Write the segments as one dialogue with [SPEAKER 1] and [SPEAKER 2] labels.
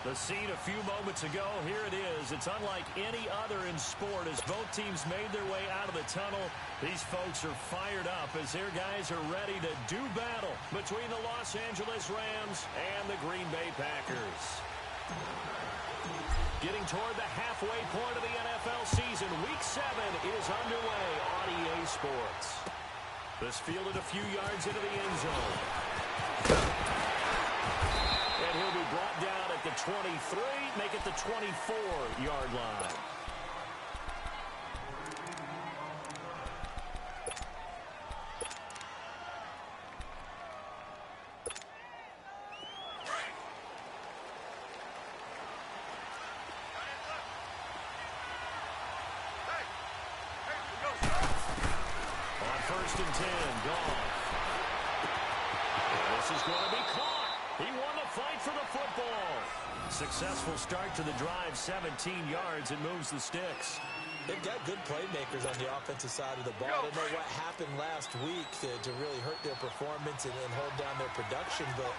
[SPEAKER 1] The scene a few moments ago, here it is. It's unlike any other in sport as both teams made their way out of the tunnel. These folks are fired up as their guys are ready to do battle between the Los Angeles Rams and the Green Bay Packers. Getting toward the halfway point of the NFL season, Week 7 is underway on EA Sports. This fielded a few yards into the end zone. And he'll be brought down at the 23, make it the 24-yard line. On 1st and 10, Goff. This is going to be caught. He won the fight for the football. Successful start to the drive, 17 yards, and moves the sticks.
[SPEAKER 2] They've got good playmakers on the offensive side of the ball. I don't know what happened last week to really hurt their performance and hold down their production, but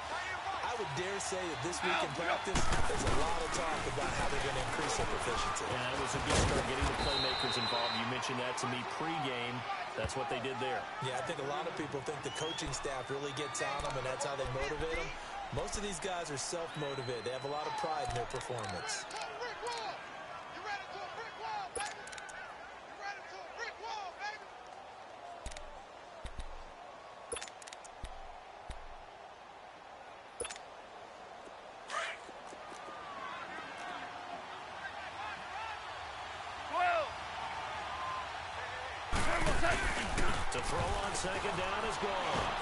[SPEAKER 2] I would dare say that this week in practice, there's a lot of talk about how they're going to increase their proficiency.
[SPEAKER 1] Yeah, it was a good start getting the playmakers involved. You mentioned that to me pregame. That's what they did there.
[SPEAKER 2] Yeah, I think a lot of people think the coaching staff really gets on them, and that's how they motivate them. Most of these guys are self-motivated. They have a lot of pride in their performance.
[SPEAKER 1] To throw on second down is gone.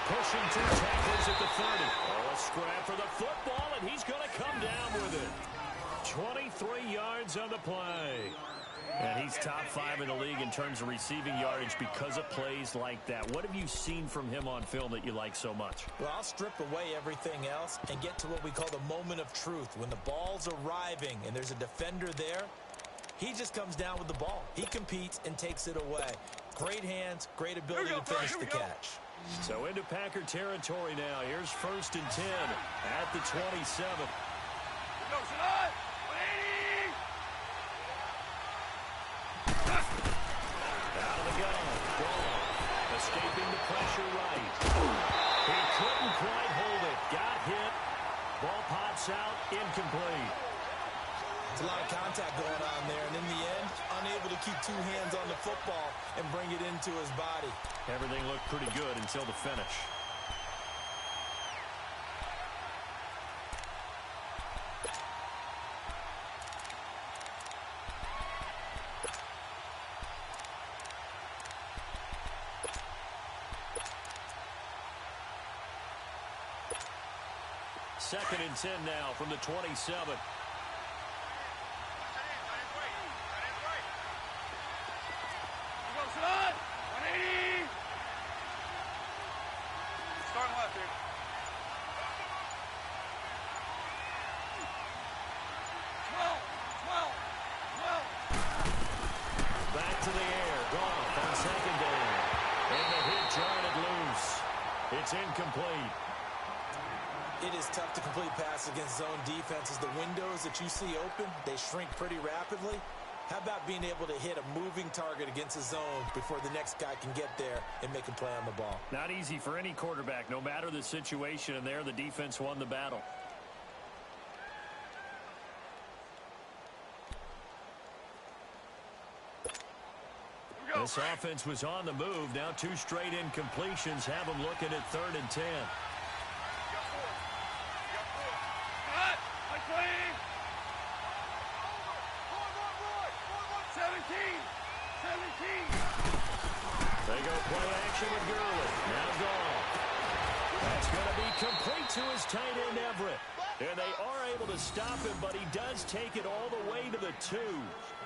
[SPEAKER 1] Pushing 2 tacklers at the 30. Oh, a scrap for the football, and he's going to come down with it. 23 yards on the play. And he's top 5 in the league in terms of receiving yardage because of plays like that. What have you seen from him on film that you like so much?
[SPEAKER 2] Well, I'll strip away everything else and get to what we call the moment of truth. When the ball's arriving and there's a defender there, he just comes down with the ball. He competes and takes it away. Great hands, great ability to finish the catch.
[SPEAKER 1] So into Packer territory now. Here's 1st and 10 at the 27. Out of the gun. Escaping the pressure right. He couldn't quite hold it. Got hit. Ball pops out. Incomplete.
[SPEAKER 2] It's a lot of contact going on there, and in the end, unable to keep 2 hands on the football and bring it into his body.
[SPEAKER 1] Everything looked pretty good until the finish. Second and 10 now from the 27. Back to the air. Goff on second down. And the hit jarred loose. It's incomplete.
[SPEAKER 2] It is tough to complete passes against zone defenses. The windows that you see open, they shrink pretty rapidly. How about being able to hit a moving target against a zone before the next guy can get there and make a play on the ball?
[SPEAKER 1] Not easy for any quarterback, no matter the situation, and there the defense won the battle. This offense was on the move. Now 2 straight incompletions have them looking at 3rd and 10. They go play action with Gurley. Now Goff. That's going to be complete to his tight end, Everett. And they are able to stop him, but he does take it all the way to the 2.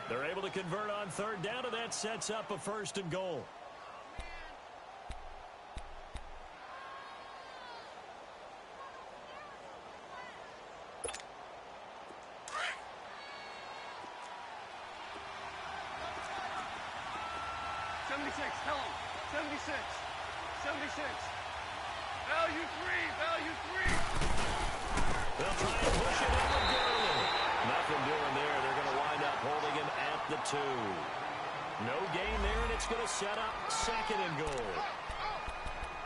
[SPEAKER 1] They're able to convert on 3rd down, and that sets up a 1st and goal.
[SPEAKER 3] Tell him. 76. 76. Value 3. Value 3.
[SPEAKER 1] They'll try and push 2. No gain there, and it's going to set up 2nd and goal.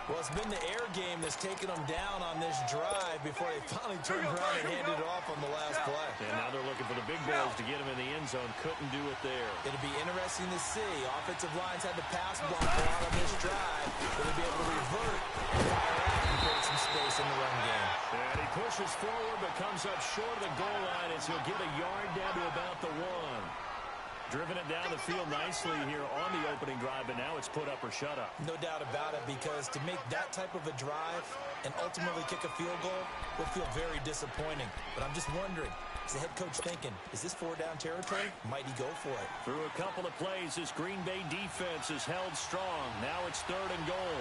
[SPEAKER 2] Well, it's been the air game that's taken them down on this drive before they finally turned around and handed it off on the last play.
[SPEAKER 1] And now they're looking for the big boys to get him in the end zone. Couldn't do it there.
[SPEAKER 2] It'll be interesting to see. Offensive lines had the pass block a lot on this drive. Will they be able to revert and fire out and create some space in the run game?
[SPEAKER 1] And he pushes forward, but comes up short of the goal line as he'll get a yard down to about the 1. Driven it down the field nicely here on the opening drive, but now it's put up or shut up.
[SPEAKER 2] No doubt about it, because to make that type of a drive and ultimately kick a field goal will feel very disappointing. But I'm just wondering, is the head coach thinking, is this 4-down territory? Might he go for it?
[SPEAKER 1] Through a couple of plays, this Green Bay defense is held strong. Now it's 3rd and goal.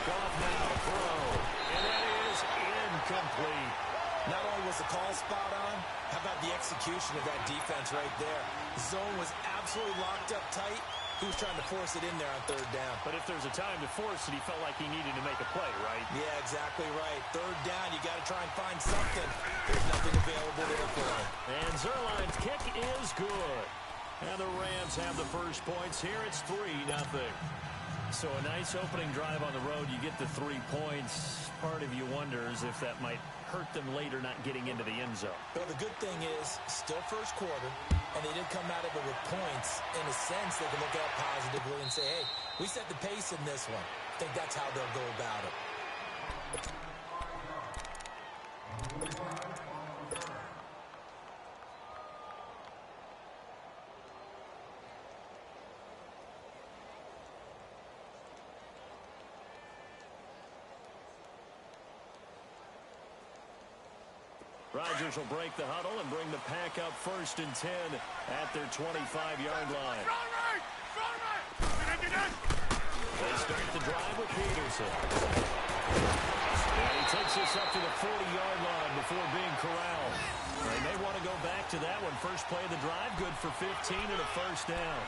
[SPEAKER 1] Goff now to throw, and that is incomplete.
[SPEAKER 2] Not only was the call spot on, how about the execution of that defense right there? The zone was absolutely locked up tight. He was trying to force it in there on 3rd down.
[SPEAKER 1] But if there's a time to force it, he felt like he needed to make a play, right?
[SPEAKER 2] Yeah, exactly right. 3rd down, you got to try and find something. There's nothing available there for him.
[SPEAKER 1] And Zerline's kick is good. And the Rams have the first points here. It's 3-0. So a nice opening drive on the road. You get the 3 points. Part of you wonders if that might hurt them later not getting into the end zone.
[SPEAKER 2] Well, the good thing is, still first quarter, and they did come out of it with points. In a sense, they can look at it positively and say, hey, we set the pace in this one. I think that's how they'll go about it.
[SPEAKER 1] Rodgers will break the huddle and bring the pack up 1st and 10 at their 25-yard line. They start the drive with Peterson. And he takes this up to the 40-yard line before being corralled. They may want to go back to that one. First play of the drive, good for 15 and a 1st down.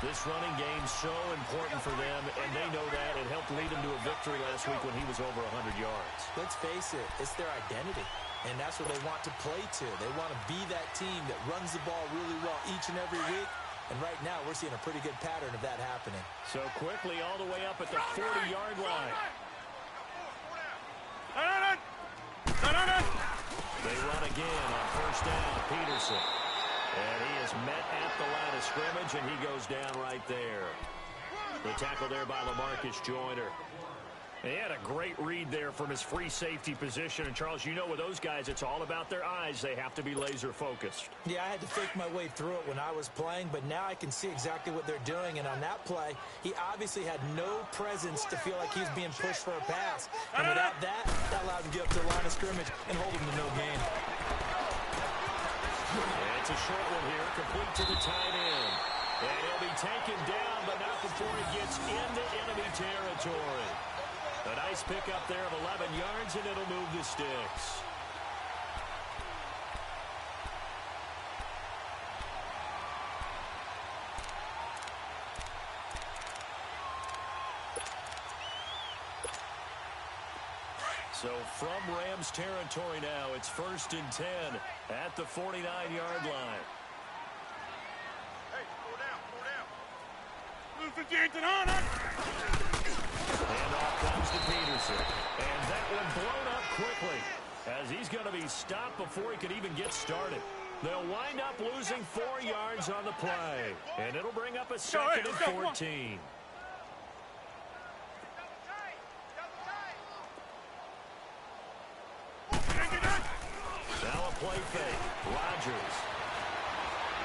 [SPEAKER 1] This running game's so important for them, and they know that. It helped lead them to a victory last week when he was over 100 yards.
[SPEAKER 2] Let's face it, it's their identity. And that's what they want to play to. They want to be that team that runs the ball really well each and every week. And right now, we're seeing a pretty good pattern of that happening.
[SPEAKER 1] So quickly all the way up at the 40-yard line. They run again on 1st down. Peterson. And he is met at the line of scrimmage, and he goes down right there. The tackle there by LaMarcus Joyner. He had a great read there from his free safety position. And, Charles, you know with those guys, it's all about their eyes. They have to be laser-focused.
[SPEAKER 2] Yeah, I had to fake my way through it when I was playing, but now I can see exactly what they're doing. And on that play, he obviously had no presence to feel like he was being pushed for a pass. And without that, that allowed him to get up to the line of scrimmage and hold him to no gain.
[SPEAKER 1] And it's a short one here, complete to the tight end. And he'll be taken down, but not before he gets into enemy territory. A nice pickup there of 11 yards, and it'll move the sticks. So from Rams territory now, it's 1st and 10 at the 49-yard line.
[SPEAKER 3] Hey, go down. Move the Jansen on it.
[SPEAKER 1] And off comes to Peterson. And that one blown up quickly as he's going to be stopped before he could even get started. They'll wind up losing 4 yards on the play. And it'll bring up a 2nd and 14. Now a play fake. Rodgers.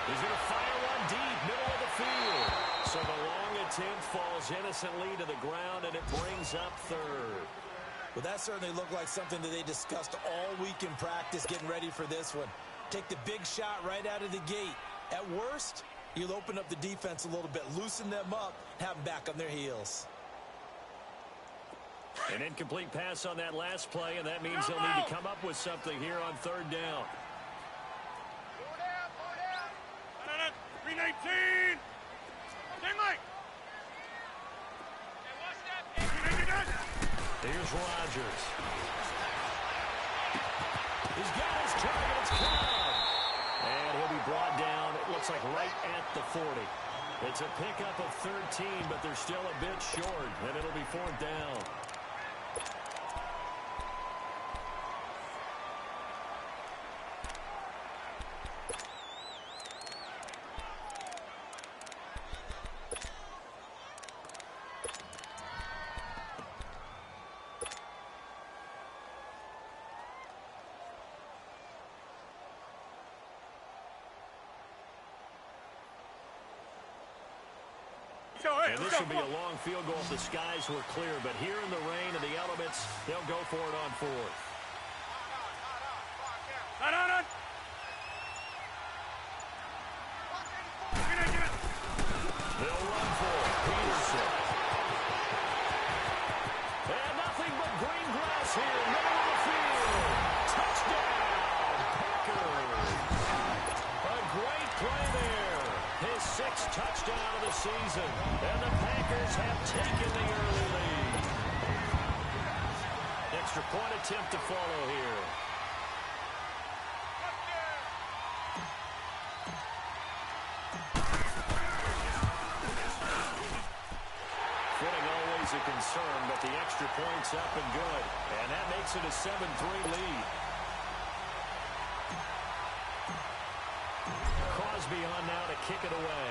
[SPEAKER 1] He's going to fire one deep, middle of the field. So the long attempt falls innocently to the ground, and it brings up 3rd.
[SPEAKER 2] Well, that certainly looked like something that they discussed all week in practice getting ready for this one. Take the big shot right out of the gate. At worst, you'll open up the defense a little bit, loosen them up, have them back on their heels.
[SPEAKER 1] An incomplete pass on that last play, and that means they'll need to come up with something here on 3rd down.
[SPEAKER 3] 319.
[SPEAKER 1] Here's Rodgers. He's got his target. It's caught. And he'll be brought down, it looks like right at the 40. It's a pickup of 13, but they're still a bit short, and it'll be 4th down. And this will be a long field goal if the skies were clear. But here in the rain and the elements, they'll go for it on 4th. They'll run for it. Peterson. And nothing but green grass here. Middle of the field. Touchdown, Packers. A great play there. His 6th touchdown of the season. And the Packers have taken the early lead. Extra point attempt to follow here. Footing always a concern, but the extra point's up and good. And that makes it a 7-3 lead. Crosby on now to kick it away.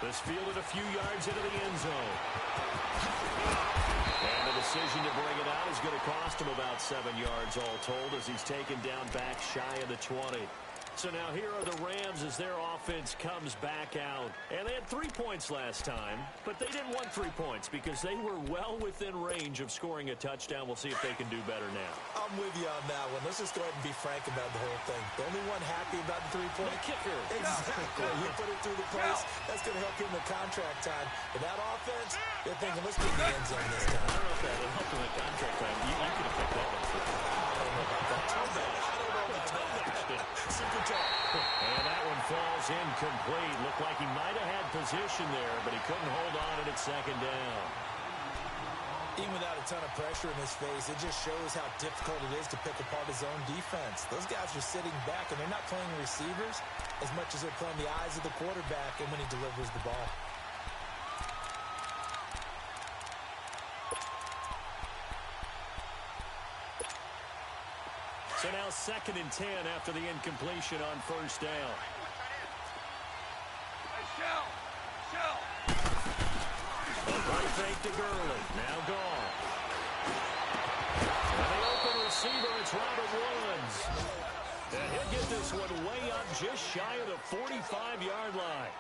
[SPEAKER 1] This fielded a few yards into the end zone. And the decision to bring it out is going to cost him about 7 yards all told as he's taken down back shy of the 20. So now here are the Rams as their offense comes back out. And they had 3 points last time, but they didn't want 3 points because they were well within range of scoring a touchdown. We'll see if they can do better now.
[SPEAKER 2] I'm with you on that one. Let's just go ahead and be frank about the whole thing. The only one happy about the 3-point
[SPEAKER 1] kicker.
[SPEAKER 2] Exactly. He put it through the post. That's going to help him in contract time. But that offense, they're thinking, let's get in the end zone this time.
[SPEAKER 1] I don't know if that will help him in contract time. You could have picked that one for him.
[SPEAKER 2] I don't know about that. Super tough.
[SPEAKER 1] And that one falls incomplete. Looked like he might have had position there, but he couldn't hold on it at 2nd down.
[SPEAKER 2] Even without a ton of pressure in his face, it just shows how difficult it is to pick apart his own defense. Those guys are sitting back, and they're not playing receivers as much as they're playing the eyes of the quarterback and when he delivers the ball.
[SPEAKER 1] So now 2nd and 10 after the incompletion on 1st down. A right fake to Gurley. Now gone. And the open receiver, it's Robert Woods. And he'll get this one way up just shy of the 45-yard line.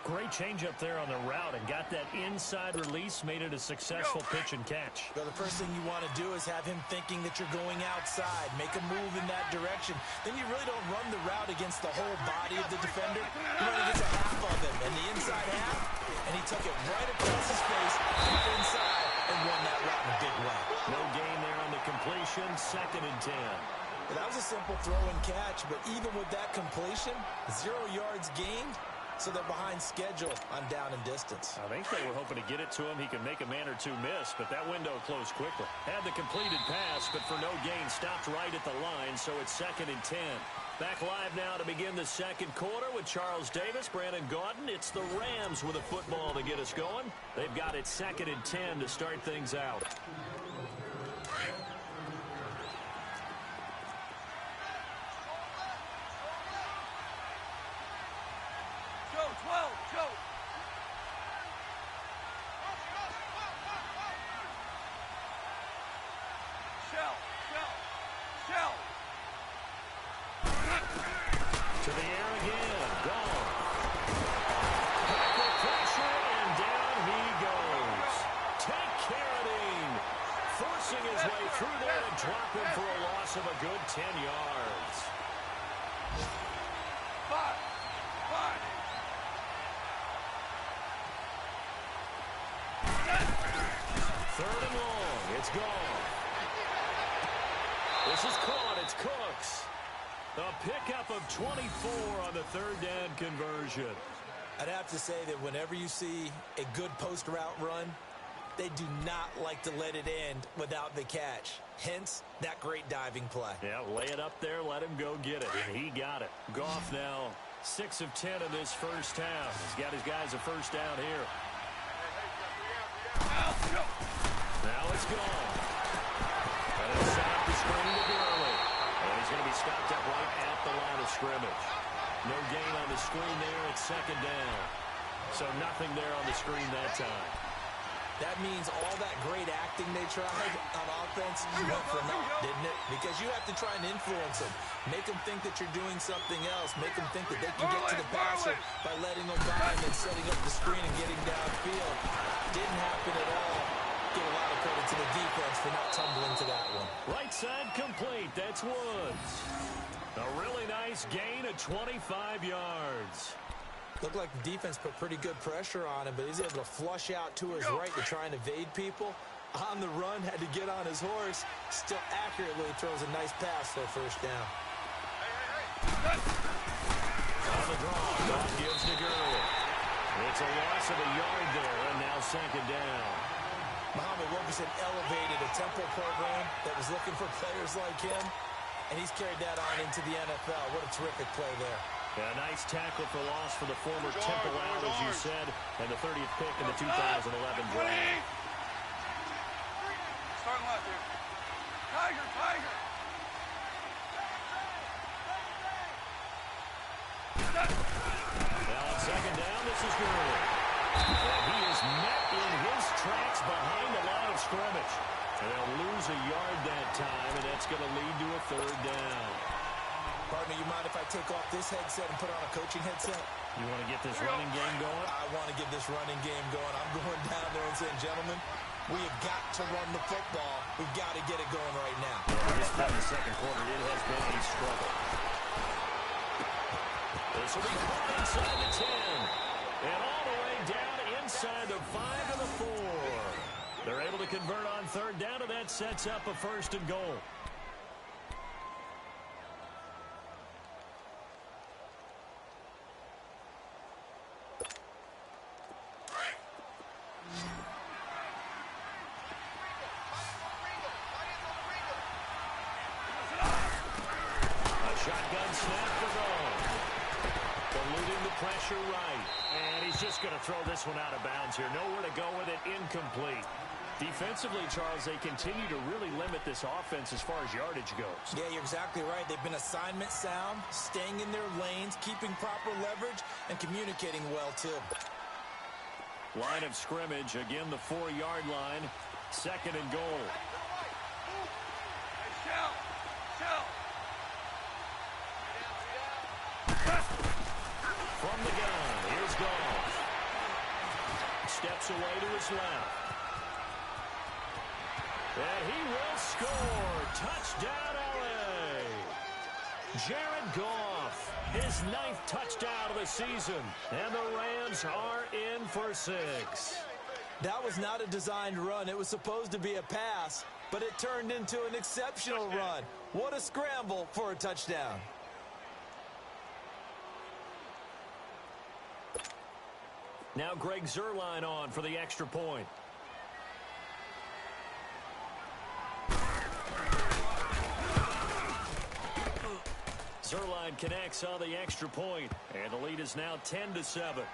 [SPEAKER 1] Great changeup there on the route and got that inside release, made it a successful pitch and catch.
[SPEAKER 2] Well, the first thing you want to do is have him thinking that you're going outside, make a move in that direction. Then you really don't run the route against the whole body of the defender. You run against a half of him, and the inside half, and he took it right across his face, got inside, and won that route in a big way.
[SPEAKER 1] No gain there on the completion, 2nd and 10.
[SPEAKER 2] Well, that was a simple throw and catch, but even with that completion, 0 yards gained. So they're behind schedule on down and distance.
[SPEAKER 1] I think they were hoping to get it to him. He could make a man or two miss, but that window closed quickly. Had the completed pass, but for no gain, stopped right at the line, so it's 2nd and 10. Back live now to begin the 2nd quarter with Charles Davis, Brandon Gaudin. It's the Rams with a football to get us going. They've got it 2nd and 10 to start things out. To the air again. Gone. Packer pressure, and down he goes. Take care of him. Forcing his way through there and drop him for a loss of a good 10 yards. 3rd and long. It's gone. This is caught. It's Cooks. A pickup of 24 on the 3rd down conversion.
[SPEAKER 2] I'd have to say that whenever you see a good post route run, They do not like to let it end without the catch. Hence, that great diving play.
[SPEAKER 1] Yeah, lay it up there, let him go get it. And he got it. Goff now 6 of 10 in this first half. He's got his guys a first down here. Now it's gone. And it's set up the screen to Gurley. And he's going to be stopped up right at the line of scrimmage. No gain on the screen there. It's second down. So nothing there on the screen that time.
[SPEAKER 2] That means all that great acting they tried on offense went for naught, didn't it? Because you have to try and influence them. Make them think that you're doing something else. Make them think that they can get to the passer by letting them by and then setting up the screen and getting downfield. Didn't happen at all. Give a lot of credit to the defense for not tumbling to that one.
[SPEAKER 1] Right side complete. That's Woods. A really nice gain of 25 yards.
[SPEAKER 2] Looked like the defense put pretty good pressure on him, but he's able to flush out to his right to try and evade people. On the run, had to get on his horse. Still accurately throws a nice pass for a first down.
[SPEAKER 1] On the draw, Goff gives to Gurley. It's a loss of a yard there, and now second down.
[SPEAKER 2] Muhammad Wilkerson elevated a Temple program that was looking for players like him, and he's carried that on into the NFL. What a terrific play there.
[SPEAKER 1] Yeah, nice tackle for loss for the former Temple out, as you said, and the 30th pick in the 2011 draft.
[SPEAKER 3] Starting left here. Tiger, Tiger.
[SPEAKER 1] Now on second down, this is Gurley. And he is met in his tracks behind the line of scrimmage. And they'll lose a yard that time, and that's going to lead to a third down.
[SPEAKER 2] Partner, you mind if I take off this headset and put on a coaching headset?
[SPEAKER 1] You want to get this running game going?
[SPEAKER 2] I want to get this running game going. I'm going down there and saying, gentlemen, we have got to run the football. We've got to get it going right now.
[SPEAKER 1] Yeah, this time in the second quarter, it has been a struggle. This will be caught inside the 10. And all the way down inside the 5 to the 4. They're able to convert on third down, and that sets up a first and goal. Shotgun snap for Goff. Eluding the pressure right. And he's just going to throw this one out of bounds here. Nowhere to go with it. Incomplete. Defensively, Charles, they continue to really limit this offense as far as yardage goes.
[SPEAKER 2] Yeah, you're exactly right. They've been assignment sound, staying in their lanes, keeping proper leverage, and communicating well, too.
[SPEAKER 1] Line of scrimmage. Again, the 4-yard line. Second and goal.
[SPEAKER 3] Hey, shout! Shout!
[SPEAKER 1] From the gun, here's Goff. Steps away to his left. And he will score. Touchdown, L.A. Jared Goff, his 9th touchdown of the season. And the Rams are in for 6.
[SPEAKER 2] That was not a designed run. It was supposed to be a pass, but it turned into an exceptional run. What a scramble for a touchdown.
[SPEAKER 1] Now Greg Zuerlein on for the extra point. Zuerlein connects on the extra point, and the lead is now 10-7.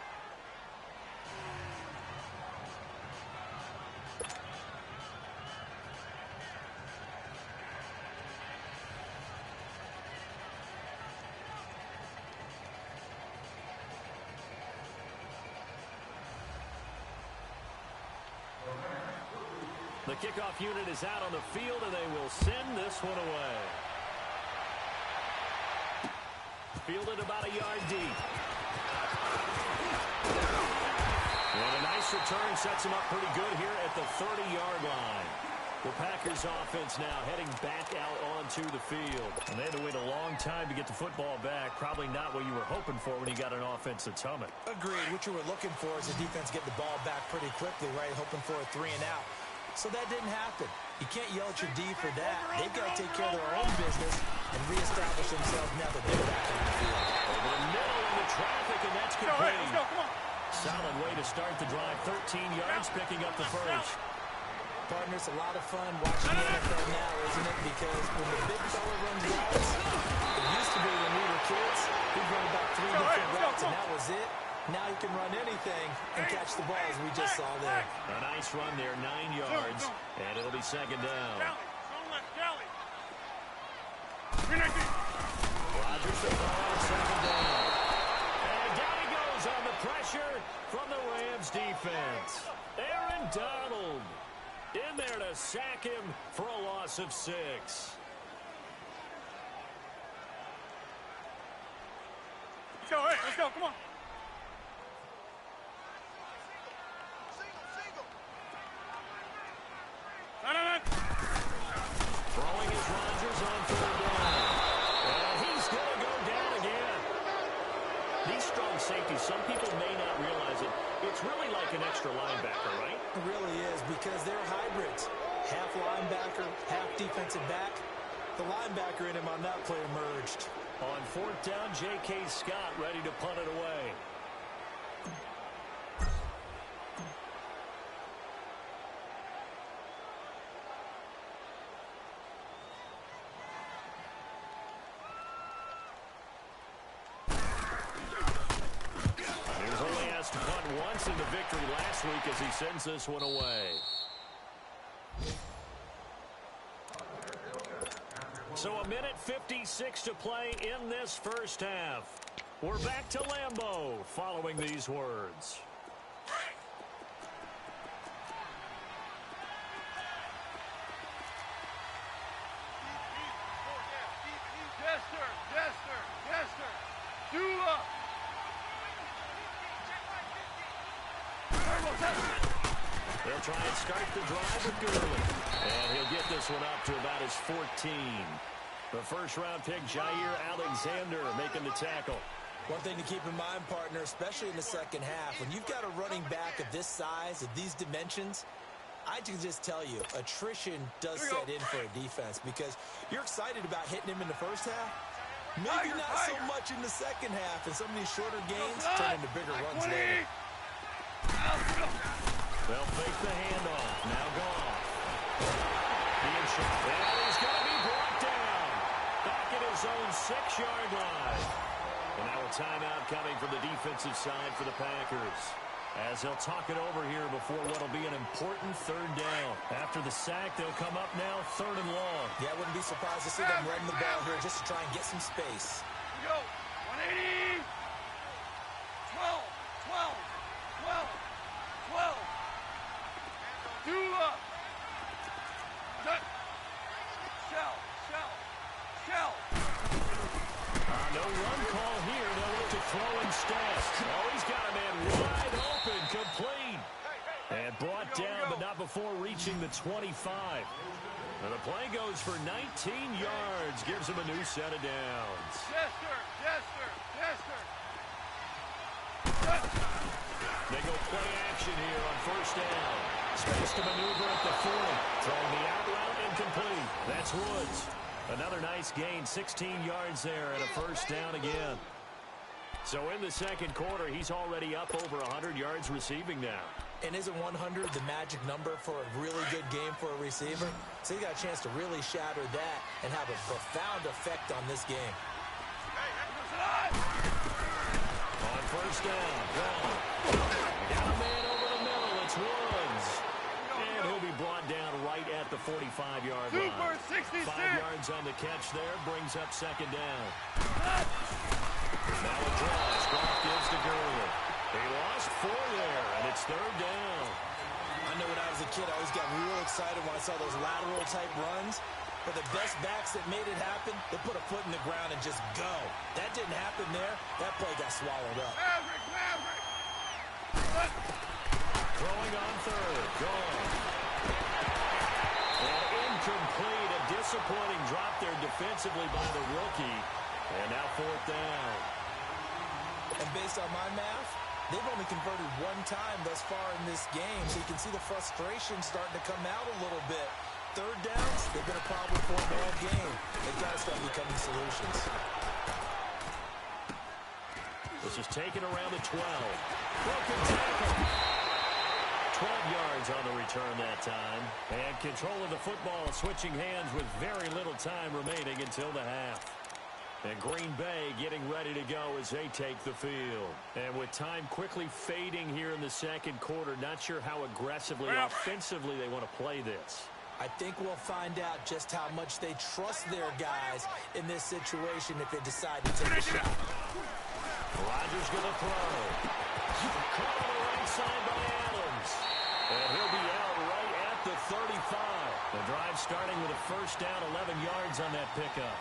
[SPEAKER 1] The kickoff unit is out on the field, and they will send this one away. Fielded about a yard deep. And a nice return sets him up pretty good here at the 30-yard line. The Packers offense now heading back out onto the field. And they had to wait a long time to get the football back. Probably not what you were hoping for when you got an offense that's humming.
[SPEAKER 2] Agreed. What you were looking for is the defense get the ball back pretty quickly, right? Hoping for a 3 and out. So that didn't happen. You can't yell at your D for that. They've got to take care of their own business and reestablish themselves now that they're back in the field.
[SPEAKER 1] Over the middle in the traffic, and that's complete.
[SPEAKER 3] Let's go, come on.
[SPEAKER 1] Solid way to start the drive. 13 yards, picking up the first.
[SPEAKER 2] Partner, it's a lot of fun watching the NFL now, isn't it? Because when the big fella runs routes, it used to be when we were kids, he'd run about 3 different routes, and that was it. Now he can run anything and catch the ball, as we just saw there.
[SPEAKER 1] A nice run there, 9 yards, and it'll be second down. Rodgers to throw on second down. And down he goes on the pressure from the Rams defense. Aaron Donald in there to sack him for a loss of 6.
[SPEAKER 3] Let's go, hey, let's go, come on.
[SPEAKER 1] Throwing is Rodgers on third down. And he's going to go down again. These strong safeties, some people may not realize it. It's really like an extra linebacker, right?
[SPEAKER 2] It really is, because they're hybrids. Half linebacker, half defensive back. The linebacker in him on that play emerged.
[SPEAKER 1] On fourth down, J.K. Scott ready to punt it away. He was only asked to punt once in the victory last week as he sends this one away. So a minute 56 to play in this first half. We're back to Lambeau following these words. They'll try and start the drive with Gurley. And he'll get this one up to about his 14. The first-round pick, Jair Alexander, making the tackle.
[SPEAKER 2] One thing to keep in mind, partner, especially in the second half, when you've got a running back of this size, of these dimensions, I can just tell you, attrition does set in for a defense because you're excited about hitting him in the first half. Maybe not so much in the second half, and some of these shorter gains turn into bigger runs later.
[SPEAKER 1] They'll fake the handoff. Now Goff. Being shot. And he's going to be brought down. Back at his own 6-yard line. And now a timeout coming from the defensive side for the Packers. As they'll talk it over here before what'll be an important third down. After the sack, they'll come up now third and long.
[SPEAKER 2] Yeah, I wouldn't be surprised to see them run the ball here just to try and get some space.
[SPEAKER 3] Go. 180. 12. 12. 12. 12. Do up. Shell.
[SPEAKER 1] No run call here. They'll look to throw instead. Oh, he's got a man wide open, complete. And brought down, but not before reaching the 25. And the play goes for 19 yards. Gives him a new set of downs.
[SPEAKER 3] Jester.
[SPEAKER 1] They go play action here on first down. Space to maneuver at the 40. Throwing the out route incomplete. That's Woods. Another nice gain, 16 yards there and a first down again. So in the second quarter, he's already up over 100 yards receiving now.
[SPEAKER 2] And isn't 100 the magic number for a really good game for a receiver? So he got a chance to really shatter that and have a profound effect on this game.
[SPEAKER 1] On first down, Brown. Got a man over the middle. It's Woods. And he'll be brought down right at the 45-yard line.
[SPEAKER 3] Super 66.
[SPEAKER 1] 5 yards on the catch there. Brings up second down. Now a draw. Goff gives to Gurley. He lost 4 there, and it's third down.
[SPEAKER 2] I know when I was a kid, I always got real excited when I saw those lateral-type runs. But the best backs that made it happen, they put a foot in the ground and just go. That didn't happen there. That play got swallowed up.
[SPEAKER 3] Maverick.
[SPEAKER 1] Throwing on third. Gone. And incomplete. A disappointing drop there defensively by the rookie. And now fourth down.
[SPEAKER 2] And based on my math, they've only converted 1 time thus far in this game. So you can see the frustration starting to come out a little bit. Third downs, they've been a problem for them all game. They've got to start becoming solutions.
[SPEAKER 1] This is taken around the 12. Broken tackle. 12 yards yards on the return that time. And control of the football switching hands with very little time remaining until the half. And Green Bay getting ready to go as they take the field. And with time quickly fading here in the second quarter, not sure how aggressively, offensively they want to play this.
[SPEAKER 2] I think we'll find out just how much they trust their guys in this situation if they decide to take a shot.
[SPEAKER 1] Rodgers going to throw. Caught on the right side by Adams. And he'll be out right at the 35. The drive starting with a first down, 11 yards on that pickup.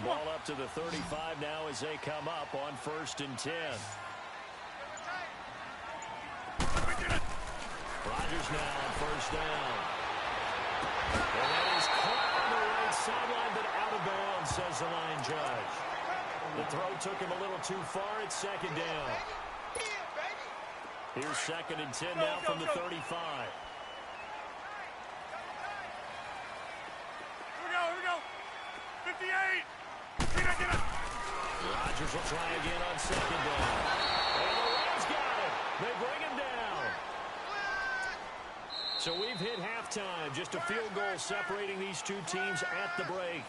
[SPEAKER 1] Ball up to the 35 now as they come up on 1st and 10. Rodgers now on 1st down. And that is caught on the right sideline, but out of bounds, says the line judge. The throw took him a little too far. It's 2nd down. Here's 2nd and 10 now from the 35.
[SPEAKER 3] Here we go. 58. Get it.
[SPEAKER 1] Rodgers will try again on 2nd down. And the Rams got it. They bring him down. So we've hit halftime. Just a field goal separating these two teams at the break.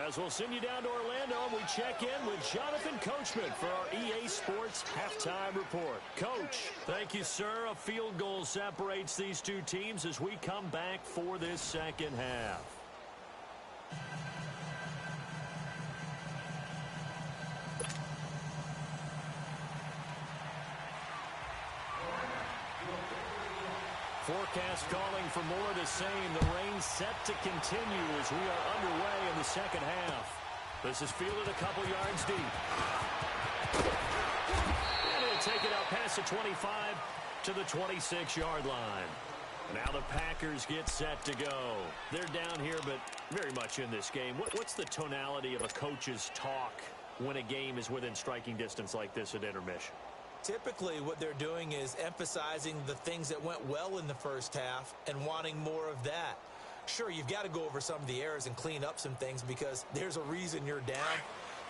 [SPEAKER 1] As we'll send you down to Orlando, we check in with Jonathan Coachman for our EA Sports Halftime Report. Coach, thank you, sir. A field goal separates these two teams as we come back for this second half. Forecast calling for more of the same. The rain set to continue as we are underway in the second half. This is fielded a couple yards deep. And he'll take it out past the 25 to the 26-yard line. Now the Packers get set to go. They're down here, but very much in this game. What's the tonality of a coach's talk when a game is within striking distance like this at intermission?
[SPEAKER 2] Typically, what they're doing is emphasizing the things that went well in the first half and wanting more of that. Sure, you've got to go over some of the errors and clean up some things because there's a reason you're down.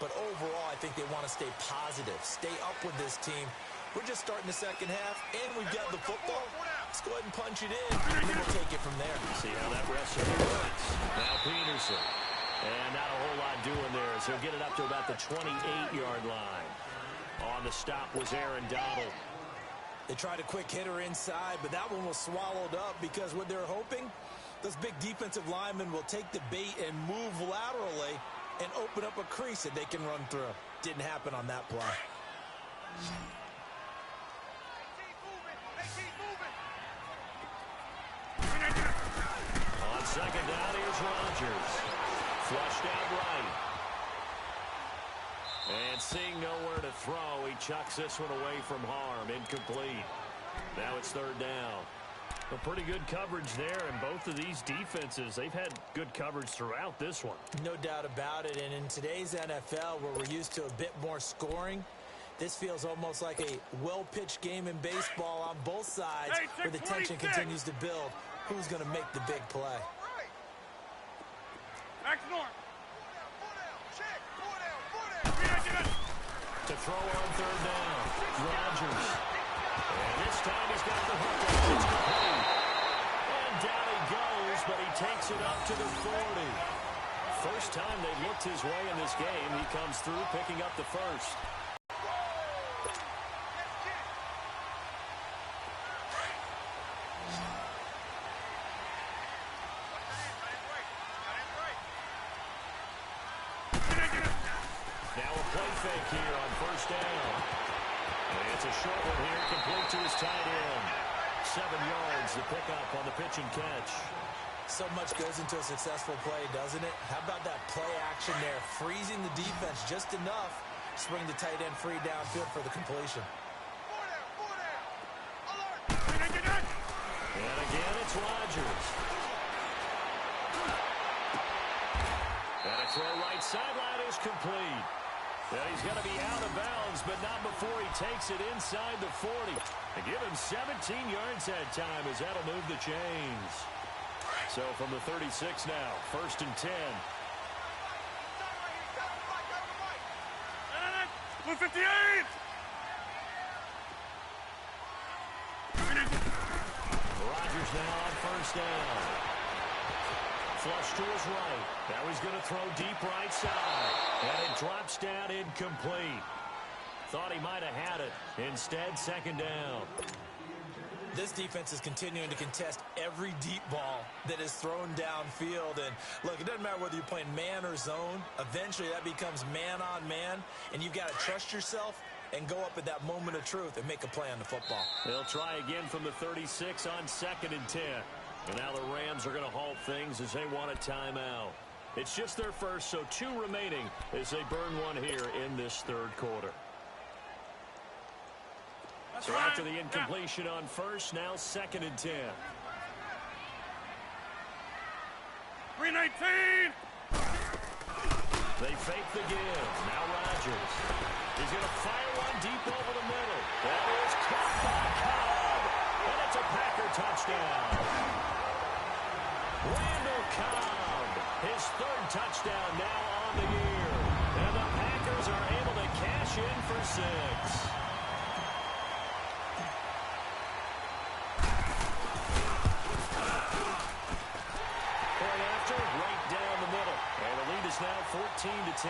[SPEAKER 2] But overall, I think they want to stay positive, stay up with this team. We're just starting the second half, and we've got the football. Let's go ahead and punch it in, and then we'll take it from there.
[SPEAKER 1] See how that recipe works. Now Peterson. And not a whole lot doing there, so he'll get it up to about the 28-yard line. On the stop was Aaron Donald.
[SPEAKER 2] They tried a quick hitter inside, but that one was swallowed up because what they're hoping, those big defensive linemen will take the bait and move laterally and open up a crease that they can run through. Didn't happen on that play.
[SPEAKER 1] On 2nd down, here's Rodgers. Flushed out right. And seeing nowhere to throw, he chucks this one away from harm. Incomplete. Now it's 3rd down. A pretty good coverage there, and both of these defenses, they've had good coverage throughout this one.
[SPEAKER 2] No doubt about it, and in today's NFL, where we're used to a bit more scoring, this feels almost like a well-pitched game in baseball on both sides, where the tension continues to build. Who's going to make the big play?
[SPEAKER 1] To throw on 3rd down, Rodgers. And this time he's got the hook up. It's complete. And down he goes, but he takes it up to the 40. First time they looked his way in this game. He comes through, picking up the first. Now a play fake here on 1st down. And it's a short one here, complete to his tight end. 7 yards, the pickup on the pitch and catch.
[SPEAKER 2] So much goes into a successful play, doesn't it? How about that play action there? Freezing the defense just enough to bring the tight end free downfield for the completion. And
[SPEAKER 1] again, it's Rodgers. And a throw right sideline is complete. And he's going to be out of bounds, but not before he takes it inside the 40. And give him 17 yards that time as that'll move the chains. So from the 36 now, 1st and 10.
[SPEAKER 3] 58!
[SPEAKER 1] Rodgers now on 1st down. Flush to his right. Now he's going to throw deep right side. And it drops down incomplete. Thought he might have had it. Instead, 2nd down.
[SPEAKER 2] This defense is continuing to contest every deep ball that is thrown downfield. And, look, it doesn't matter whether you're playing man or zone. Eventually, that becomes man on man. And you've got to trust yourself and go up at that moment of truth and make a play on the football.
[SPEAKER 1] They'll try again from the 36 on 2nd and 10. And now the Rams are going to halt things as they want a timeout. It's just their first, so 2 remaining as they burn one here in this 3rd quarter. So after the incompletion on 1st, now 2nd and 10.
[SPEAKER 3] 319!
[SPEAKER 1] They fake the give. Now Rodgers. He's going to fire one deep over the middle. That is caught by Cobb. And it's a Packer touchdown. Randall Cobb, his 3rd touchdown now on the year. And the Packers are able to cash in for 6. Right down the middle. And the lead is now 14-10.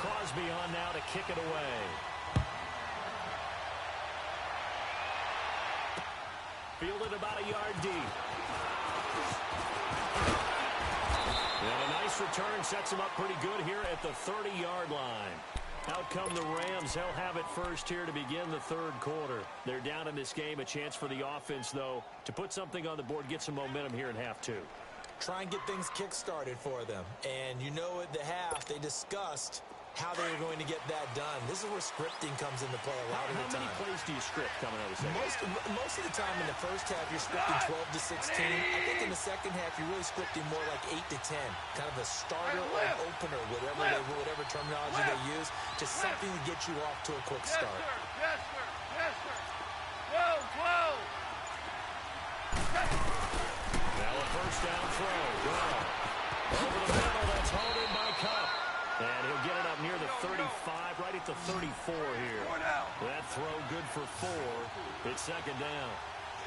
[SPEAKER 1] Crosby on now to kick it away. Fielded about a yard deep. And a nice return sets him up pretty good here at the 30-yard line. Out come the Rams. They'll have it first here to begin the 3rd quarter. They're down in this game. A chance for the offense, though, to put something on the board, get some momentum here in half 2.
[SPEAKER 2] Try and get things kick-started for them. And you know at the half, they discussed how they were going to get that done. This is where scripting comes into play a lot of the time.
[SPEAKER 1] How many plays do you script coming out of the second?
[SPEAKER 2] Most of the time in the first half, you're scripting 12 to 16. I think in the second half, you're really scripting more like 8 to 10. Kind of a starter or an opener, whatever terminology they use, just something to get you off to a quick start.
[SPEAKER 3] Yes, sir. Yes, sir. Whoa.
[SPEAKER 1] Now a 1st down throw. Over the middle, that's hauled in by Cup. And he'll get it up near the 35, right at the 34 here. That throw good for 4. It's 2nd down.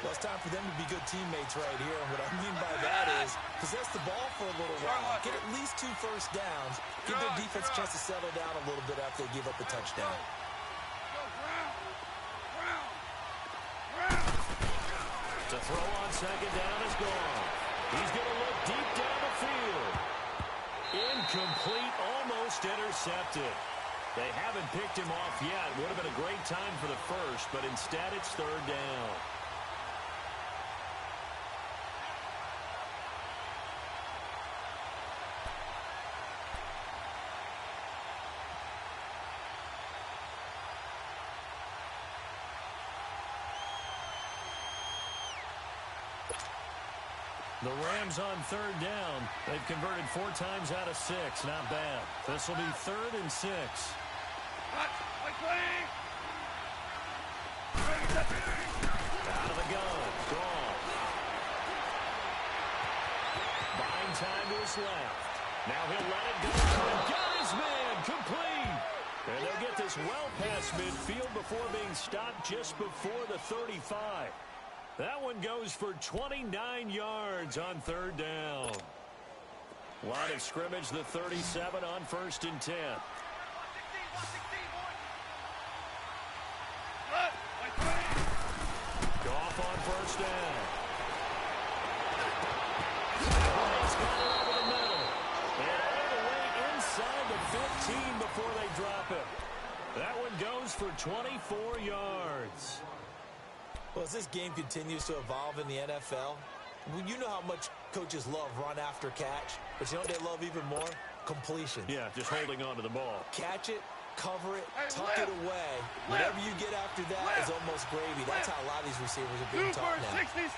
[SPEAKER 2] Well, it's time for them to be good teammates right here. And what I mean by that is possess the ball for a little while. Get at least 2 first downs. Give their defense a chance to settle down a little bit after they give up a touchdown.
[SPEAKER 1] To throw on 2nd down is gone. He's going to look deep down the field. Incomplete, almost intercepted. They haven't picked him off yet. Would have been a great time for the first, but instead it's 3rd down. The Rams on 3rd down. They've converted 4 times out of 6. Not bad. This will be 3rd and 6. Out of the gun. Gone. Buying time to his left. Now he'll let it go. And got his man. Complete. And they'll get this well past midfield before being stopped just before the 35. That one goes for 29 yards on 3rd down. Line of scrimmage, the 37 on 1st and 10. Goff on 1st down. He's got it over the middle. And all the way inside the 15 before they drop it. That one goes for 24 yards.
[SPEAKER 2] Well, as this game continues to evolve in the NFL, Well, you know how much coaches love run after catch, but you know what they love even more? Completion.
[SPEAKER 1] Yeah, just holding on to the ball.
[SPEAKER 2] Catch it, cover it, tuck it away. Whatever you get after that is almost gravy. That's how a lot of these receivers are being taught now.
[SPEAKER 3] 66.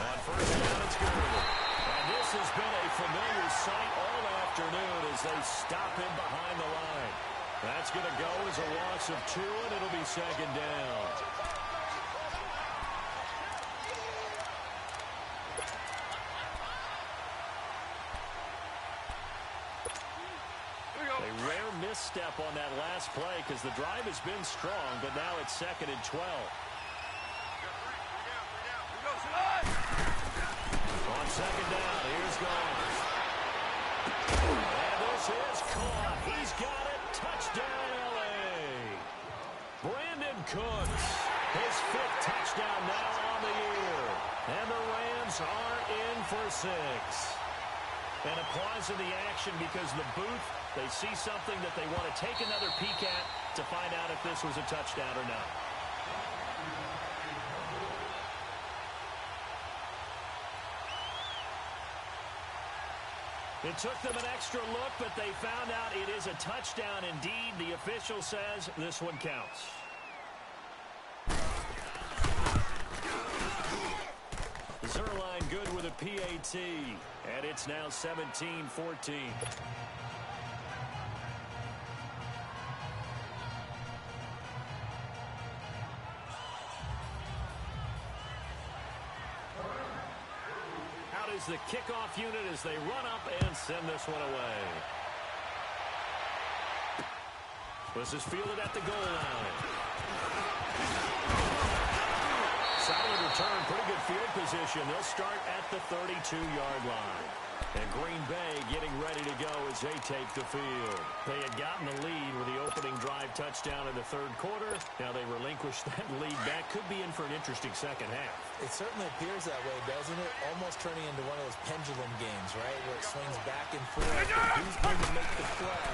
[SPEAKER 1] On first down, it's good. And this has been a familiar sight all afternoon as they stop him behind the line. That's going to go as a loss of 2, and it'll be second down. A rare misstep on that last play because the drive has been strong, but now it's second and 12. On second down, here's Goff. And this is caught. He's got it. Touchdown, L.A. Brandon Cooks, his 5th touchdown now on the year. And the Rams are in for 6. And a pause in the action because the booth, they see something that they want to take another peek at to find out if this was a touchdown or not. It took them an extra look, but they found out it is a touchdown indeed. The official says this one counts. Zerline good with a PAT, and it's now 17-14. Out is the kickoff unit as they run up and send this one away. This is fielded at the goal line. Solid return, pretty good field position. They'll start at the 32-yard line. And Green Bay getting ready to go as they take the field. They had gotten the lead with the opening drive touchdown in the 3rd quarter. Now they relinquish that lead. That could be in for an interesting second half.
[SPEAKER 2] It certainly appears that way, doesn't it? Almost turning into one of those pendulum games, right? Where it swings back and forth. Who's going to make the play?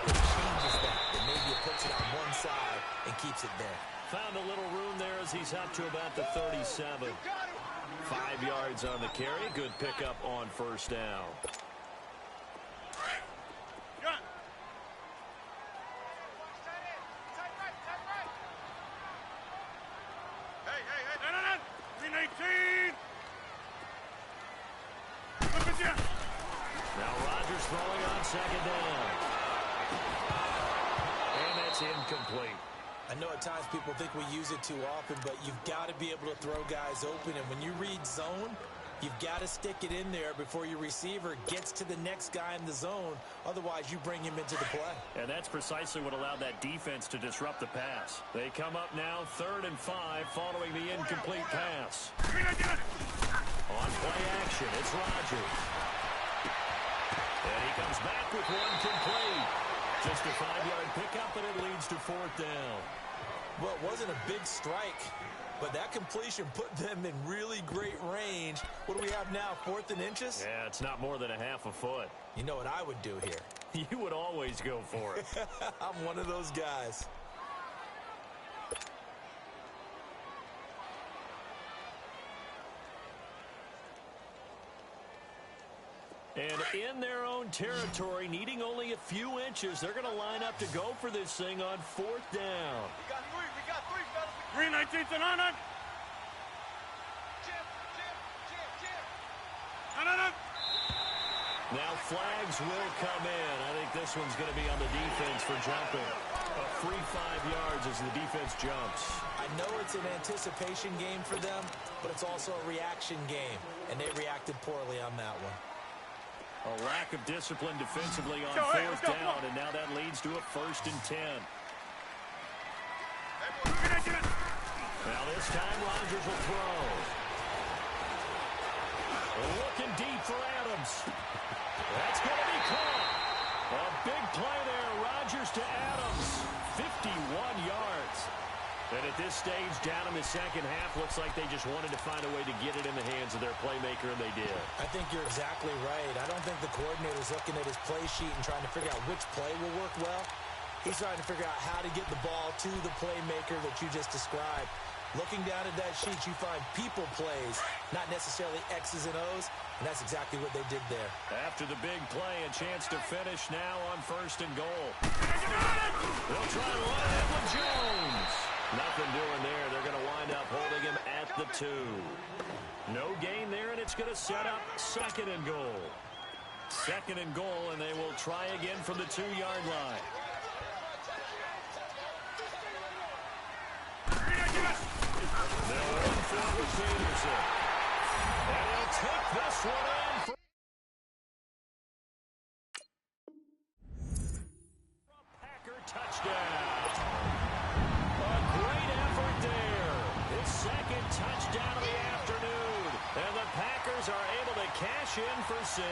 [SPEAKER 2] It changes that. And maybe it puts it on one side and keeps it there.
[SPEAKER 1] Found a little room there as he's up to about the 37. 5 yards on the carry. Good pickup on first down.
[SPEAKER 3] Hey, 319. Look at you.
[SPEAKER 1] Now Rodgers throwing on second down. And that's incomplete.
[SPEAKER 2] I know at times people think we use it too often, but you've got to be able to throw guys open. And when you read zone, you've got to stick it in there before your receiver gets to the next guy in the zone. Otherwise, you bring him into the play.
[SPEAKER 1] And that's precisely what allowed that defense to disrupt the pass. They come up now 3rd and 5 following the incomplete pass. On play action, it's Rodgers. And he comes back with one complete. Just a 5-yard pickup, and it leads to 4th down.
[SPEAKER 2] Well, it wasn't a big strike, but that completion put them in really great range. What do we have now, 4th and inches?
[SPEAKER 1] Yeah, it's not more than a half a foot.
[SPEAKER 2] You know what I would do here?
[SPEAKER 1] You would always go for it.
[SPEAKER 2] I'm one of those guys.
[SPEAKER 1] And in their own territory, needing only a few inches, they're going to line up to go for this thing on 4th down.
[SPEAKER 3] We got three, fellas. 319 to none.
[SPEAKER 1] Now flags will come in. I think this one's going to be on the defense for jumping. A free 5 yards as the defense jumps.
[SPEAKER 2] I know it's an anticipation game for them, but it's also a reaction game, and they reacted poorly on that one.
[SPEAKER 1] A lack of discipline defensively on 4th down, and now that leads to a 1st and 10. Now this time Rodgers will throw. Looking deep for Adams. That's going to be caught. A big play there. Rodgers to Adams. 51 yards. And at this stage, down in the second half, looks like they just wanted to find a way to get it in the hands of their playmaker, and they did.
[SPEAKER 2] I think you're exactly right. I don't think the coordinator's looking at his play sheet and trying to figure out which play will work well. He's trying to figure out how to get the ball to the playmaker that you just described. Looking down at that sheet, you find people plays, not necessarily X's and O's, and that's exactly what they did there.
[SPEAKER 1] After the big play, a chance to finish now on 1st and goal. They'll try to line it with Jones. Nothing doing there. They're going to wind up holding him at the 2. No gain there, and it's going to set up 2nd and goal. 2nd and goal, and they will try again from the 2-yard line. They'll run for with Peterson. And he'll take this one in for a Packer touchdown. A great effort there. His 2nd touchdown of the afternoon. And the Packers are able to cash in for 6.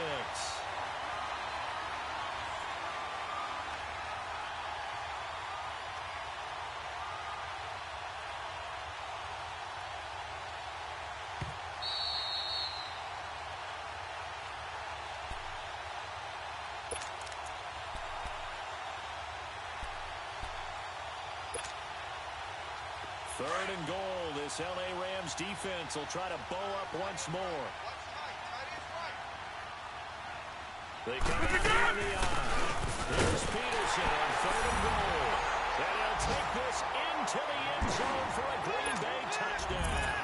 [SPEAKER 1] Third and goal. This L.A. Rams defense will try to bow up once more. They come out here in the eye. Here's Peterson on 3rd and goal. And he'll take this into the end zone for a Green Bay touchdown.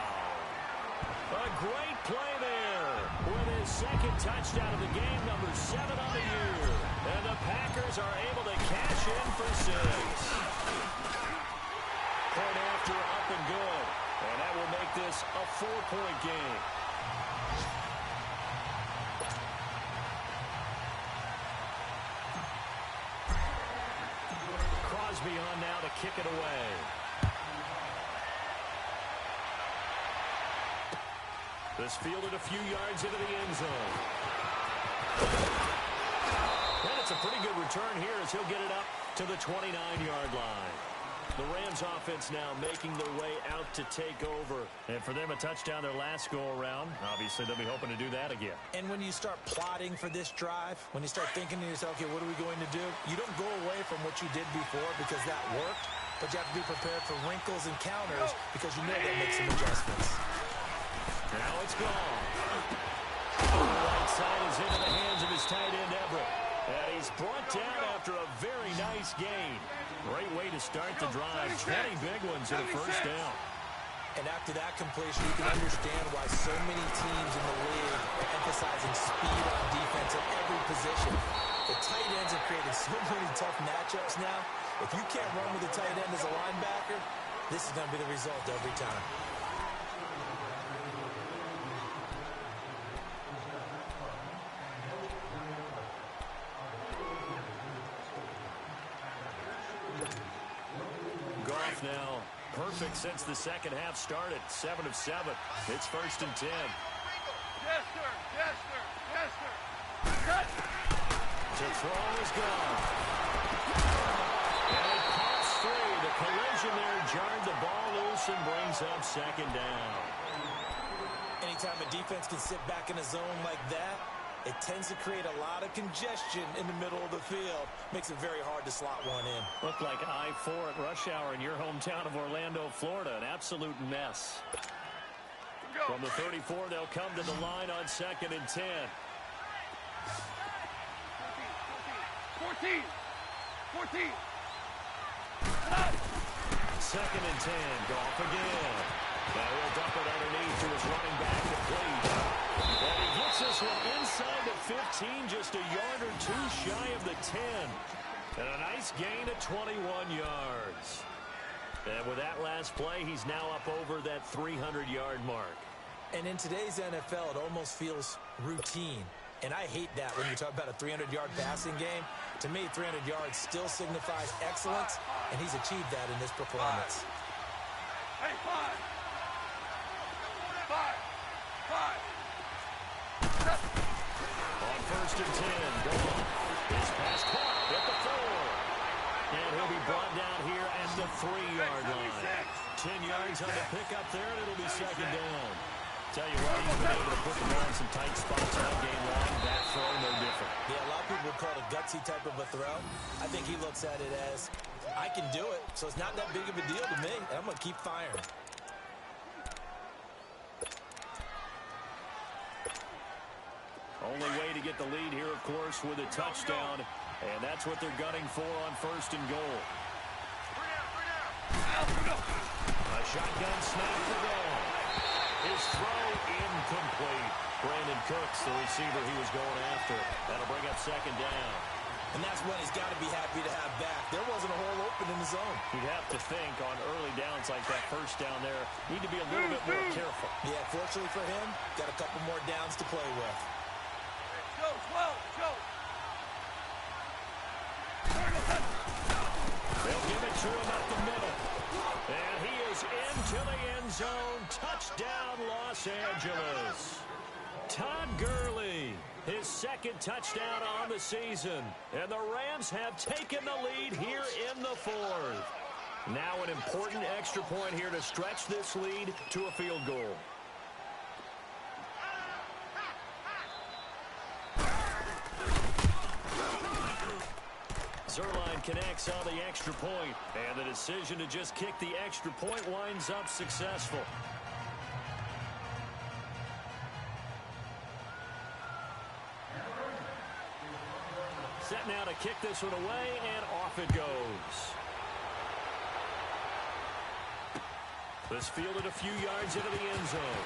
[SPEAKER 1] A great play there with his 2nd touchdown of the game, number 7 on the year. And the Packers are able to cash in for 6. Point after, up and good. And that will make this a 4-point game. Crosby on now to kick it away. This fielded a few yards into the end zone. And it's a pretty good return here as he'll get it up to the 29-yard line. The Rams offense now making their way out to take over. And for them, a touchdown their last go-around. Obviously, they'll be hoping to do that again.
[SPEAKER 2] And when you start plotting for this drive, when you start thinking to yourself, okay, what are we going to do? You don't go away from what you did before because that worked, but you have to be prepared for wrinkles and counters because you know they'll make some adjustments.
[SPEAKER 1] Now it's gone. The right side is into the hands of his tight end, Everett. And he's brought down after a very nice gain. Great way to start the drive. 20 big ones in a 1st down.
[SPEAKER 2] And after that completion, you can understand why so many teams in the league are emphasizing speed on defense at every position. The tight ends have created so many tough matchups now. If you can't run with the tight end as a linebacker, this is going to be the result every time.
[SPEAKER 1] Now, perfect since the 2nd half started. 7 of 7. It's 1st and 10.
[SPEAKER 3] Yes, sir. Yes, sir. Yes, sir. Cut.
[SPEAKER 1] To throw is gone. And it pops free. The collision there jarred the ball loose and brings up 2nd down.
[SPEAKER 2] Anytime a defense can sit back in a zone like that, it tends to create a lot of congestion in the middle of the field. Makes it very hard to slot one in.
[SPEAKER 1] Looked like I-4 at rush hour in your hometown of Orlando, Florida. An absolute mess. From the 34, they'll come to the line on 2nd and 10.
[SPEAKER 3] 14. 14.
[SPEAKER 1] 2nd and 10. Goff again. Now he'll dump it underneath to his running back complete. And he gets this one inside the 15, just a yard or 2 shy of the 10. And a nice gain of 21 yards. And with that last play, he's now up over that 300-yard mark.
[SPEAKER 2] And in today's NFL, it almost feels routine. And I hate that when you talk about a 300-yard passing game. To me, 300 yards still signifies excellence, and he's achieved that in this performance.
[SPEAKER 3] Hey, 5. 5. 5.
[SPEAKER 1] On 1st and 10, Goff. His pass caught at the 4. And he'll be brought down here at the 3-yard line. 10 yards on the pickup there, and it'll be 2nd down. Tell you what, he's been able to put the ball in some tight spots all game long. That throw, no different.
[SPEAKER 2] Yeah, a lot of people would call it a gutsy type of a throw. I think he looks at it as, I can do it, so it's not that big of a deal to me, and I'm going to keep firing.
[SPEAKER 1] Only way to get the lead here, of course, with a touchdown. And that's what they're gunning for on 1st and goal. A shotgun snap for goal. His throw incomplete. Brandon Cooks, the receiver he was going after. That'll bring up 2nd down.
[SPEAKER 2] And that's one he's got to be happy to have back. There wasn't a hole open in the zone.
[SPEAKER 1] You'd have to think on early downs like that 1st down there, need to be a little bit more careful.
[SPEAKER 2] Yeah, fortunately for him, got a couple more downs to play with.
[SPEAKER 3] Go, 12, go.
[SPEAKER 1] They'll give it to him up the middle. And he is into the end zone. Touchdown, Los Angeles. Todd Gurley, his 2nd touchdown on the season. And the Rams have taken the lead here in the 4th. Now an important extra point here to stretch this lead to a field goal. Zerline connects on the extra point, and the decision to just kick the extra point winds up successful. Set now to kick this one away, and off it goes. This fielded a few yards into the end zone.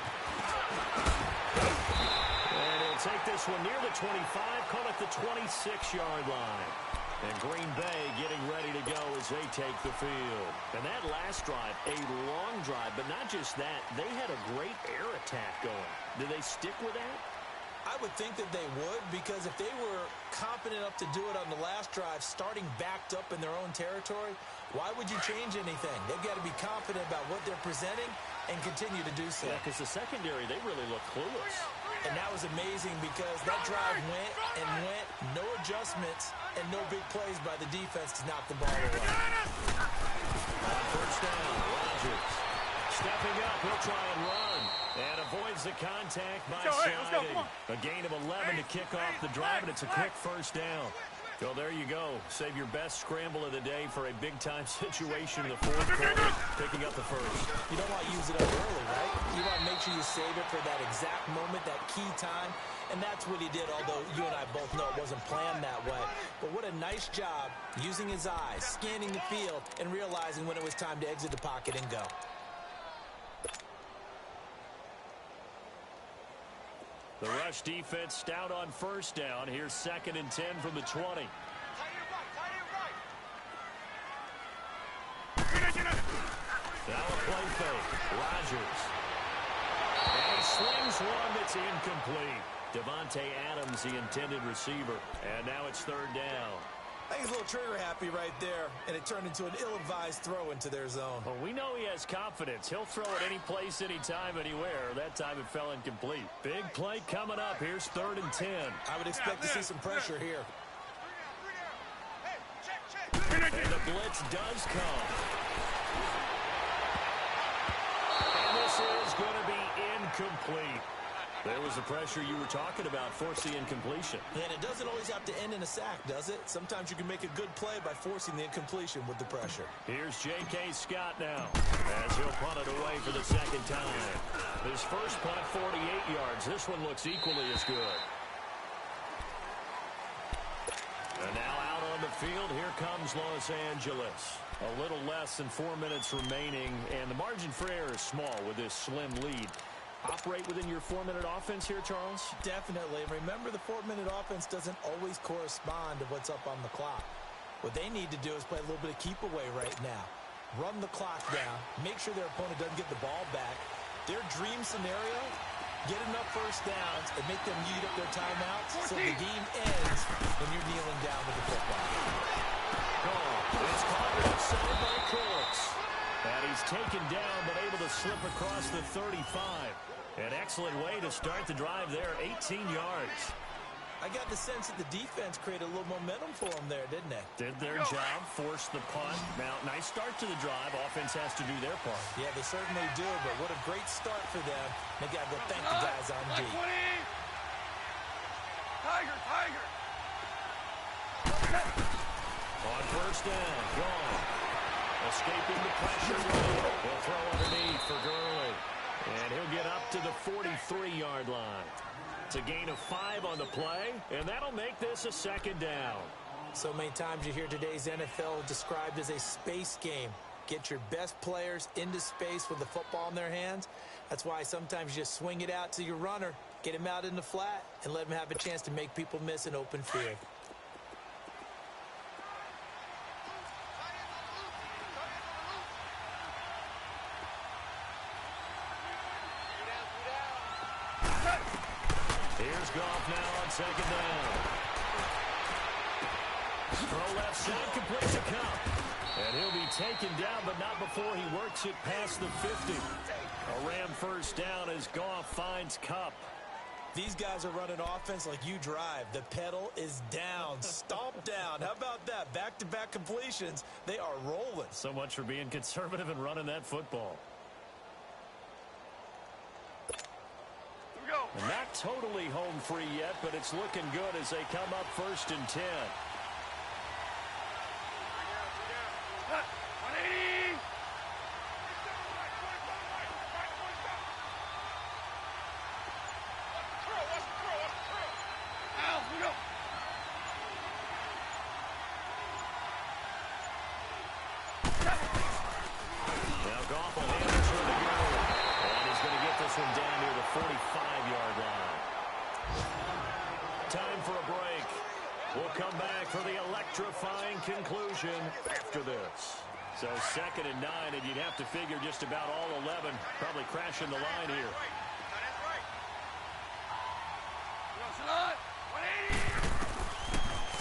[SPEAKER 1] And he'll take this one near the 25, call it the 26-yard line. And Green Bay getting ready to go as they take the field. And that last drive, a long drive, but not just that. They had a great air attack going. Did they stick with that?
[SPEAKER 2] I would think that they would, because if they were competent enough to do it on the last drive, starting backed up in their own territory, why would you change anything? They've got to be confident about what they're presenting and continue to do so.
[SPEAKER 1] Yeah, because the secondary, they really look clueless.
[SPEAKER 2] And that was amazing because that drive went and went, no adjustments, and no big plays by the defense to knock the ball away.
[SPEAKER 1] On 1st down, Rodgers stepping up, he'll try and run. And avoids the contact by sliding. A gain of 11 to kick off the drive, and it's a quick 1st down. So there you go. Save your best scramble of the day for a big-time situation in the 4th quarter, picking up the 1st.
[SPEAKER 2] You don't want to use it up early, right? You want to make sure you save it for that exact moment, that key time, and that's what he did, although you and I both know it wasn't planned that way. But what a nice job using his eyes, scanning the field, and realizing when it was time to exit the pocket and go.
[SPEAKER 1] The rush defense stout on 1st down. Here's 2nd and 10 from the 20.
[SPEAKER 3] Tie your right.
[SPEAKER 1] Now a play fake. Rodgers. And he slings one that's incomplete. Devontae Adams, the intended receiver. And now it's 3rd down.
[SPEAKER 2] I think he's a little trigger happy right there, and it turned into an ill-advised throw into their zone.
[SPEAKER 1] Well, we know he has confidence. He'll throw it any place, anytime, anywhere. That time it fell incomplete. Big play coming up. Here's 3rd and 10.
[SPEAKER 2] I would expect to see some pressure here.
[SPEAKER 3] Hey, check.
[SPEAKER 1] And the blitz does come. And this is going to be incomplete. There was the pressure you were talking about, forcing incompletion.
[SPEAKER 2] And it doesn't always have to end in a sack, does it? Sometimes you can make a good play by forcing the incompletion with the pressure.
[SPEAKER 1] Here's J.K. Scott now, as he'll punt it away for the 2nd time. His first punt, 48 yards. This one looks equally as good. And now out on the field, here comes Los Angeles. A little less than 4 minutes remaining, and the margin for error is small with this slim lead. Operate within your 4-minute offense here, Charles?
[SPEAKER 2] Definitely. Remember, the 4-minute offense doesn't always correspond to what's up on the clock. What they need to do is play a little bit of keep away right now. Run the clock down. Make sure their opponent doesn't get the ball back. Their dream scenario, get enough 1st downs and make them eat up their timeouts so the game ends when you're kneeling down with the football.
[SPEAKER 1] It's caught outside by Cooks. And he's taken down, but able to slip across the 35. An excellent way to start the drive there, 18 yards.
[SPEAKER 2] I got the sense that the defense created a little momentum for them there, didn't they?
[SPEAKER 1] Did their job, forced the punt. Now, nice start to the drive. Offense has to do their part.
[SPEAKER 2] Yeah, they certainly do, but what a great start for them. They got to go thank the guys on D.
[SPEAKER 3] Tiger.
[SPEAKER 1] On 1st down, gone. Escaping the pressure. He'll throw underneath for Gurley. And he'll get up to the 43-yard line. It's a gain of 5 on the play, and that'll make this a second down.
[SPEAKER 2] So many times you hear today's NFL described as a space game. Get your best players into space with the football in their hands. That's why sometimes you just swing it out to your runner, get him out in the flat, and let him have a chance to make people miss an open field.
[SPEAKER 1] Here's Goff now on second down. Throw left side, completes a Cup. And he'll be taken down, but not before he works it past the 50. A Ram first down as Goff finds Cup.
[SPEAKER 2] These guys are running offense like you drive. The pedal is down, stomp down. How about that? Back-to-back completions. They are rolling.
[SPEAKER 1] So much for being conservative and running that football. And not totally home free yet, but it's looking good as they come up 1st and 10.
[SPEAKER 3] 180.
[SPEAKER 1] Now Goff will hand it to the goal. And he's going to get this one down near the 45-yard line. Time for a break. We'll come back for the electrifying conclusion after this. So 2nd and 9, and you'd have to figure just about all 11 probably crashing the line here.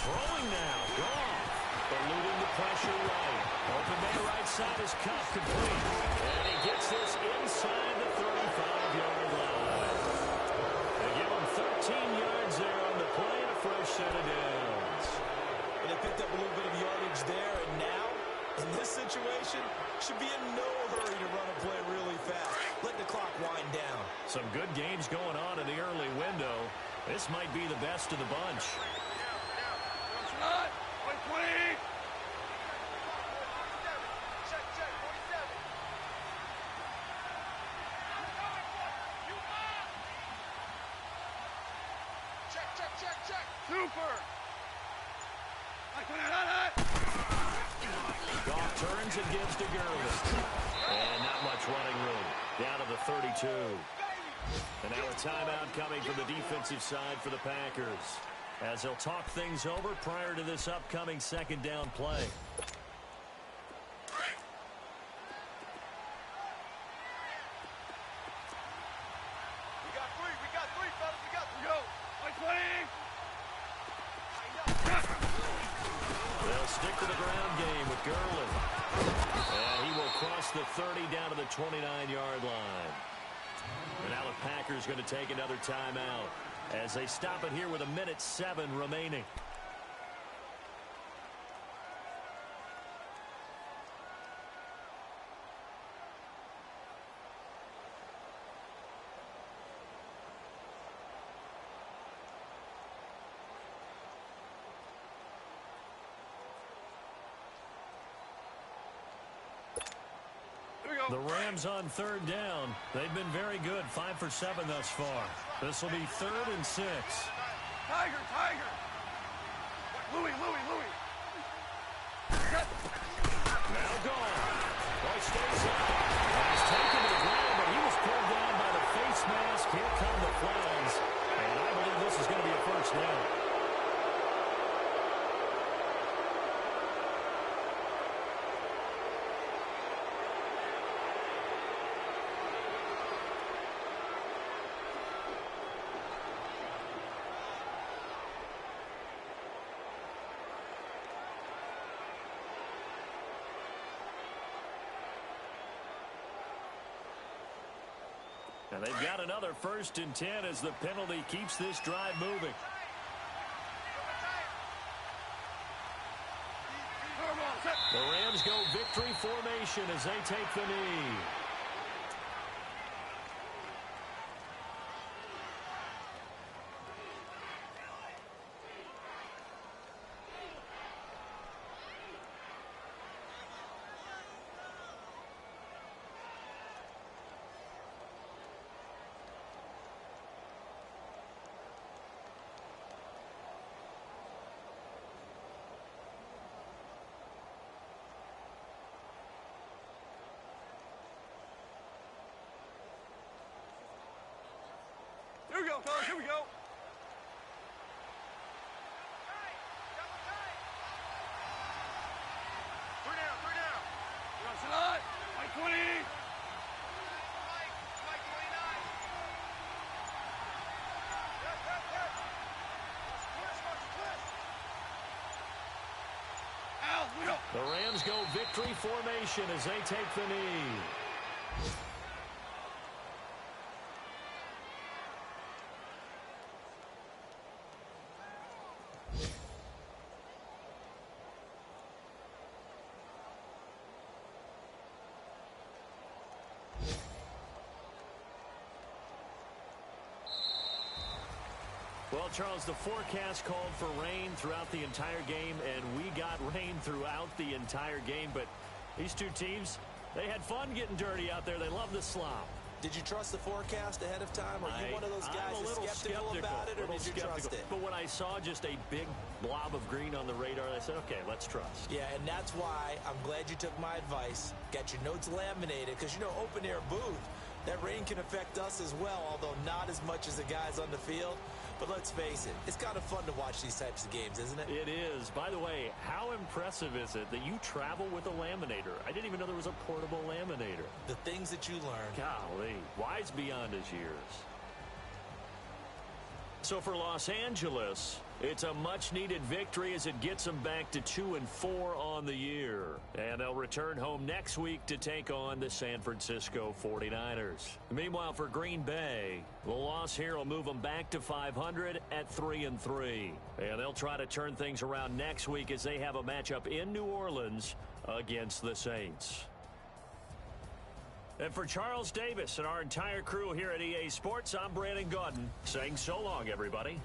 [SPEAKER 1] Throwing now, Goff, eluding the pressure right. Open man right side is Cup complete. And he gets this inside the 35-yard line. They give him 13 yards there on the play and a fresh set of downs.
[SPEAKER 2] And they picked up a little bit of yardage there, and now, in this situation, should be in no hurry to run a play really fast. Let the clock wind down.
[SPEAKER 1] Some good games going on in the early window. This might be the best of the bunch.
[SPEAKER 3] Super.
[SPEAKER 1] Goff turns and gives to Gurley. And not much running room. Down to the 32. And now a timeout coming from the defensive side for the Packers, as they'll talk things over prior to this upcoming second down play.
[SPEAKER 3] We got three, fellas. We got three. Go.
[SPEAKER 1] They'll stick to the ground game with Gurley. And he will cross the 30 down to the 29-yard line. And now the Packers going to take another timeout as they stop it here with 1:07 remaining. The Rams on 3rd down. They've been very good, 5 for 7 thus far. This will be 3rd and 6.
[SPEAKER 3] Tiger. Louis.
[SPEAKER 1] Now gone. Boy stays up. And he's taken to the ground, but he was pulled down by the face mask. Here come the flags. And I believe this is going to be a first down. And they've got another 1st and 10 as the penalty keeps this drive moving. The Rams go victory formation as they take the knee.
[SPEAKER 3] go, fellas. Here we go. Three down. That's a lot. Mike 20. Mike 29. Al, we go.
[SPEAKER 1] The Rams go victory formation as they take the knee. Well, Charles, the forecast called for rain throughout the entire game, and we got rain throughout the entire game. But these two teams, they had fun getting dirty out there. They love the slop.
[SPEAKER 2] Did you trust the forecast ahead of time? Are you one of those guys that's skeptical about it, or did you trust it?
[SPEAKER 1] But when I saw just a big blob of green on the radar, I said, okay, let's trust.
[SPEAKER 2] Yeah, and that's why I'm glad you took my advice. Got your notes laminated, because, you know, open-air booth, that rain can affect us as well, although not as much as the guys on the field. But let's face it, it's kind of fun to watch these types of games, isn't it?
[SPEAKER 1] It is. By the way, how impressive is it that you travel with a laminator? I didn't even know there was a portable laminator.
[SPEAKER 2] The things that you learn.
[SPEAKER 1] Golly, wise beyond his years. So for Los Angeles, it's a much-needed victory as it gets them back to 2-4 on the year. And they'll return home next week to take on the San Francisco 49ers. Meanwhile, for Green Bay, the loss here will move them back to 500 at 3-3. And they'll try to turn things around next week as they have a matchup in New Orleans against the Saints. And for Charles Davis and our entire crew here at EA Sports, I'm Brandon Gaudin saying so long, everybody.